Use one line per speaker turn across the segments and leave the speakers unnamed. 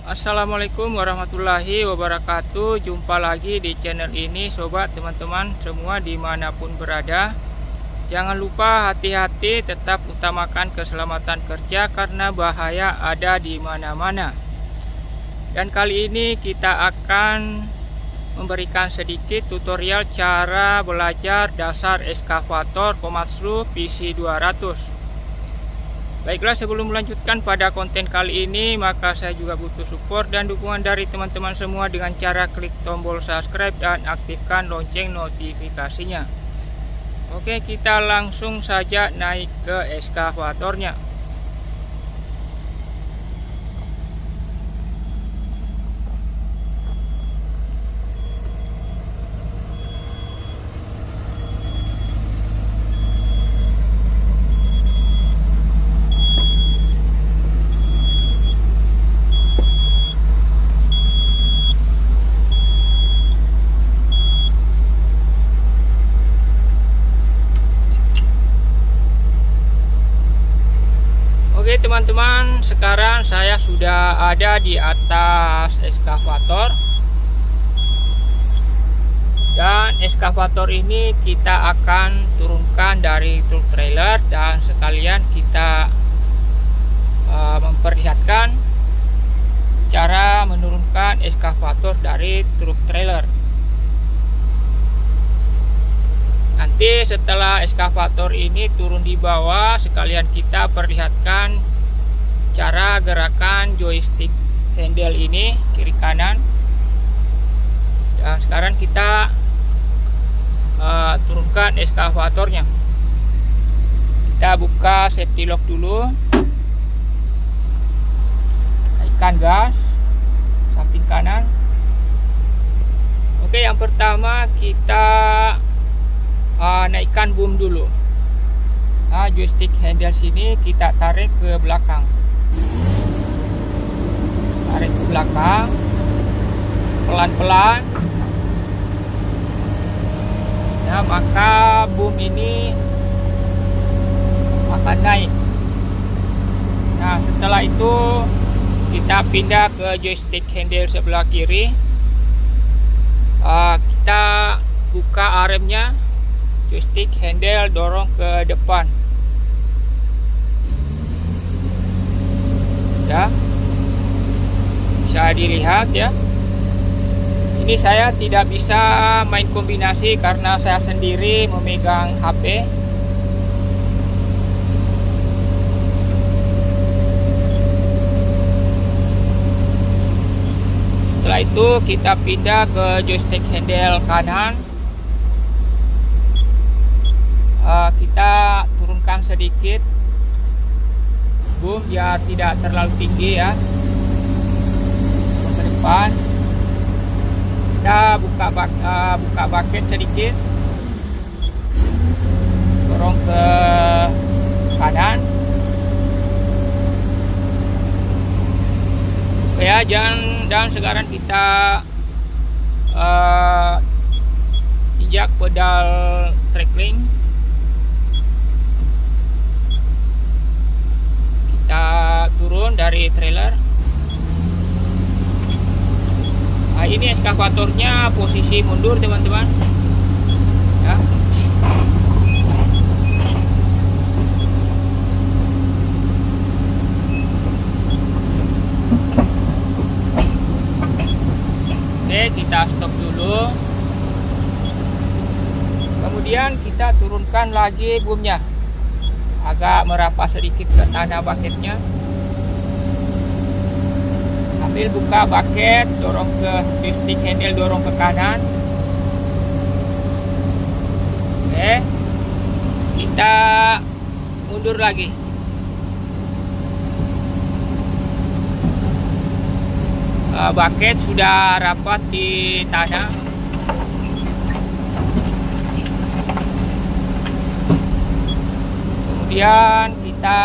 Assalamualaikum warahmatullahi wabarakatuh. Jumpa lagi di channel ini sobat, teman-teman semua dimanapun berada. Jangan lupa hati-hati, tetap utamakan keselamatan kerja karena bahaya ada di mana-mana. Dan kali ini kita akan memberikan sedikit tutorial cara belajar dasar eskavator Komatsu PC200. Baiklah, sebelum melanjutkan pada konten kali ini, maka saya juga butuh support dan dukungan dari teman-teman semua dengan cara klik tombol subscribe dan aktifkan lonceng notifikasinya. Oke, kita langsung saja naik ke eskavatornya. Oke teman-teman, sekarang saya sudah ada di atas eskavator. Dan eskavator ini kita akan turunkan dari truk trailer, dan sekalian kita memperlihatkan cara menurunkan eskavator dari truk trailer. Nanti setelah eskavator ini turun di bawah, sekalian kita perlihatkan cara gerakan joystick handle ini kiri kanan. Dan sekarang kita turunkan eskavatornya. Kita buka safety lock dulu, naikkan gas samping kanan. Oke, yang pertama kita naikkan boom dulu. Joystick handle sini kita tarik ke belakang. Tarik ke belakang pelan-pelan. Ya, maka boom ini akan naik. Nah, setelah itu kita pindah ke joystick handle sebelah kiri. Kita buka armnya. Joystick handle dorong ke depan. Ya, bisa dilihat ya. Ini saya tidak bisa main kombinasi karena saya sendiri memegang HP. Setelah itu kita pindah ke joystick handle kanan. Kita turunkan sedikit boom biar tidak terlalu tinggi ya, ke depan. Kita buka bucket sedikit, dorong ke kanan. Oke ya, dan sekarang kita injak pedal throttling. Kita turun dari trailer. Nah, ini eskavatornya posisi mundur teman-teman ya. Oke, kita stop dulu. Kemudian kita turunkan lagi boomnya, agak merapat sedikit ke tanah bucketnya. Sambil buka bucket, dorong ke joystick handle, dorong ke kanan. Oke, kita mundur lagi. Bucket sudah rapat di tanah. Kemudian kita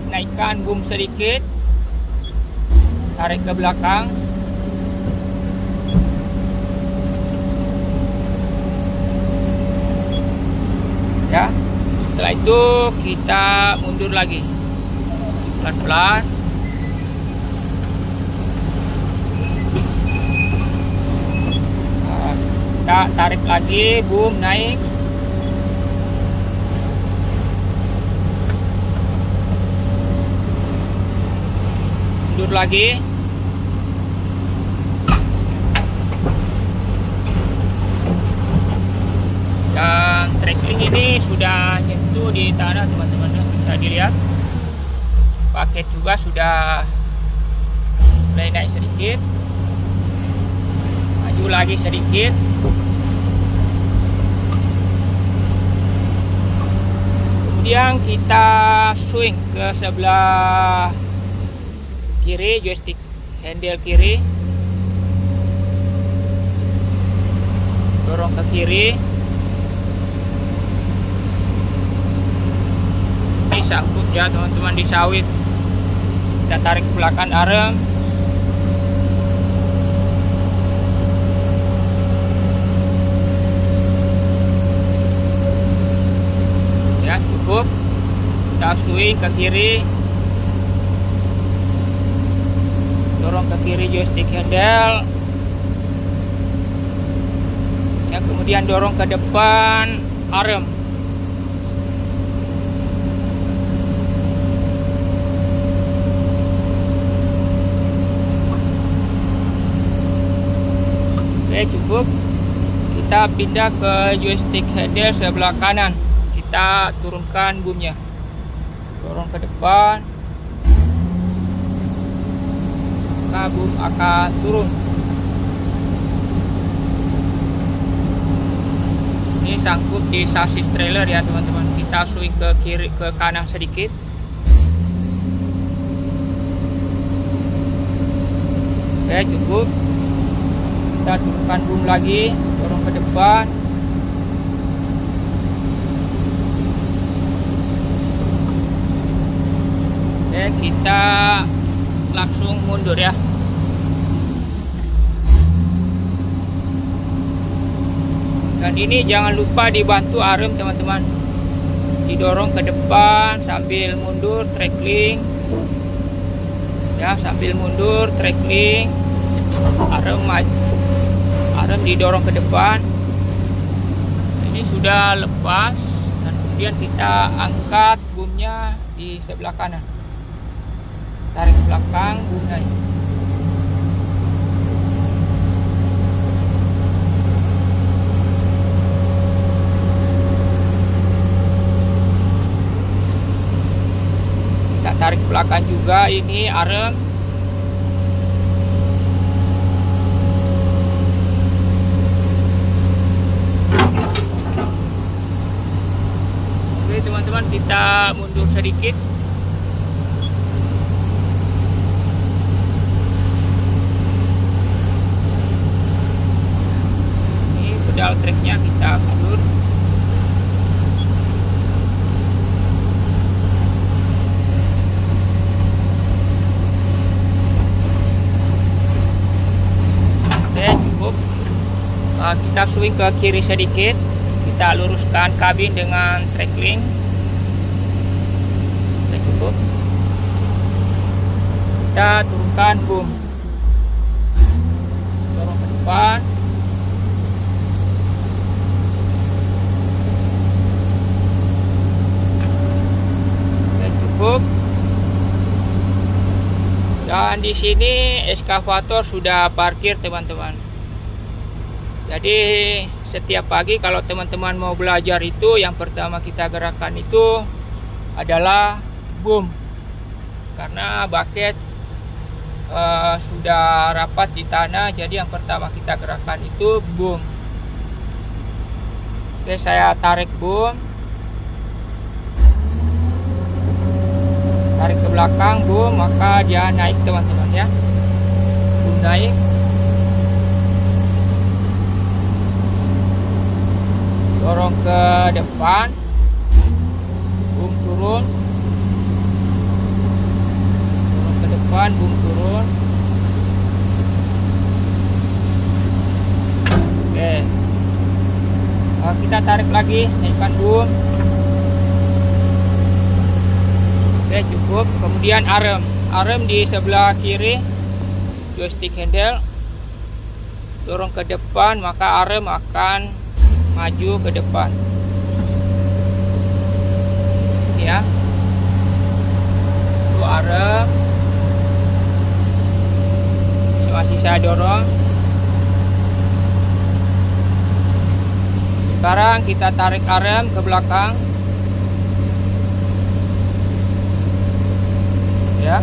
naikkan boom sedikit, tarik ke belakang. Ya, setelah itu kita mundur lagi pelan-pelan. kita tarik lagi, boom, naik. Mundur lagi. Dan trackling ini sudah nyentuh di tanah teman-teman, bisa dilihat. Paket juga sudah mulai naik sedikit. Maju lagi sedikit. Kemudian kita swing ke sebelah kiri, joystick handle kiri. Dorong ke kiri. Ini sangkut ya teman-teman di sawit. Kita tarik ke belakang arem. Ya, cukup. Kita swing ke kiri. Dorong ke kiri joystick handle. Ya, kemudian dorong ke depan arem. Oke, cukup. Kita pindah ke joystick handle sebelah kanan. Kita turunkan boomnya. Dorong ke depan. Maka boom akan turun. Ini sangkut di sasis trailer ya teman-teman. Kita swing ke kiri, ke kanan sedikit. Oke, cukup. Kita turunkan boom lagi, dorong ke depan. Oke, kita langsung mundur ya. Dan ini jangan lupa dibantu arem teman-teman. Didorong ke depan sambil mundur, trackling. Ya, sambil mundur, trackling. Arem maju. Arem didorong ke depan. Ini sudah lepas dan kemudian kita angkat boomnya di sebelah kanan. Tarik ke belakang, boom naik. Kita tarik ke belakang juga, ini arem. Teman-teman, kita mundur sedikit. Ini pedal treknya kita mundur. Oke, cukup. Kita swing ke kiri sedikit. Kita luruskan kabin dengan trackling. Cukup. Kita turunkan boom. Dorong ke depan. Oke, cukup. Dan di sini eskavator sudah parkir teman-teman. Jadi setiap pagi kalau teman-teman mau belajar itu, yang pertama kita gerakan itu adalah boom. Karena bucket sudah rapat di tanah, jadi yang pertama kita gerakan itu boom. Oke, saya tarik boom. Tarik ke belakang boom, maka dia naik teman-teman ya. Boom naik. Dorong ke depan, boom turun. Dorong ke depan, boom turun. Oke, kita tarik lagi, naikkan boom. Oke, cukup. Kemudian arem di sebelah kiri, joystick handle. dorong ke depan, maka arem akan maju ke depan. Ya, itu arem. Masih saya dorong. Sekarang kita tarik arem ke belakang. Ya.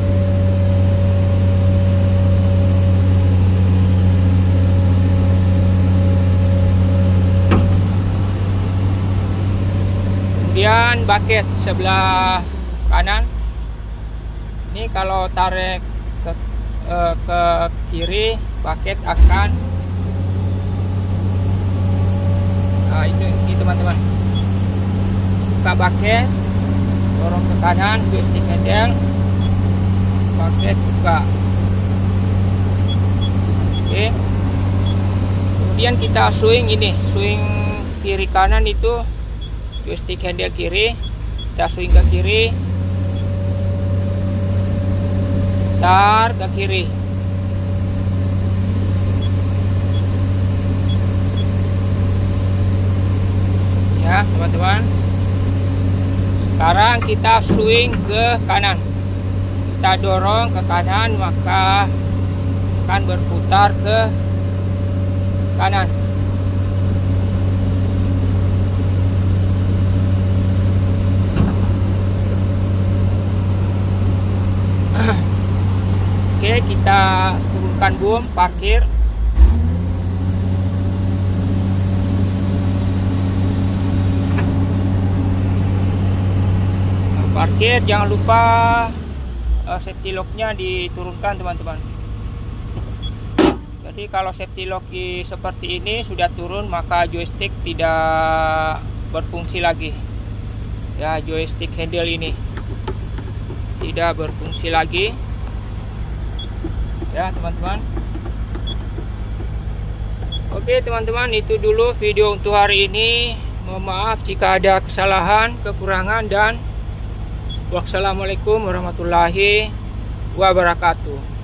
Kemudian bucket sebelah kanan. Ini kalau tarik ke kiri, bucket akan ini teman-teman. Buka bucket, dorong ke kanan, joystick handle, bucket buka. Oke. Kemudian kita swing ini, swing kiri kanan itu joystick handle kiri, kita swing ke kiri, putar ke kiri. Ya teman-teman, sekarang kita swing ke kanan, kita dorong ke kanan, maka akan berputar ke kanan. Oke, kita turunkan boom, parkir. Parkir, jangan lupa safety locknya diturunkan teman-teman. Jadi kalau safety lock seperti ini sudah turun, maka joystick tidak berfungsi lagi. Ya, joystick handle ini tidak berfungsi lagi. Ya teman-teman. Oke teman-teman, itu dulu video untuk hari ini. Mohon maaf jika ada kesalahan, kekurangan, dan wassalamualaikum warahmatullahi wabarakatuh.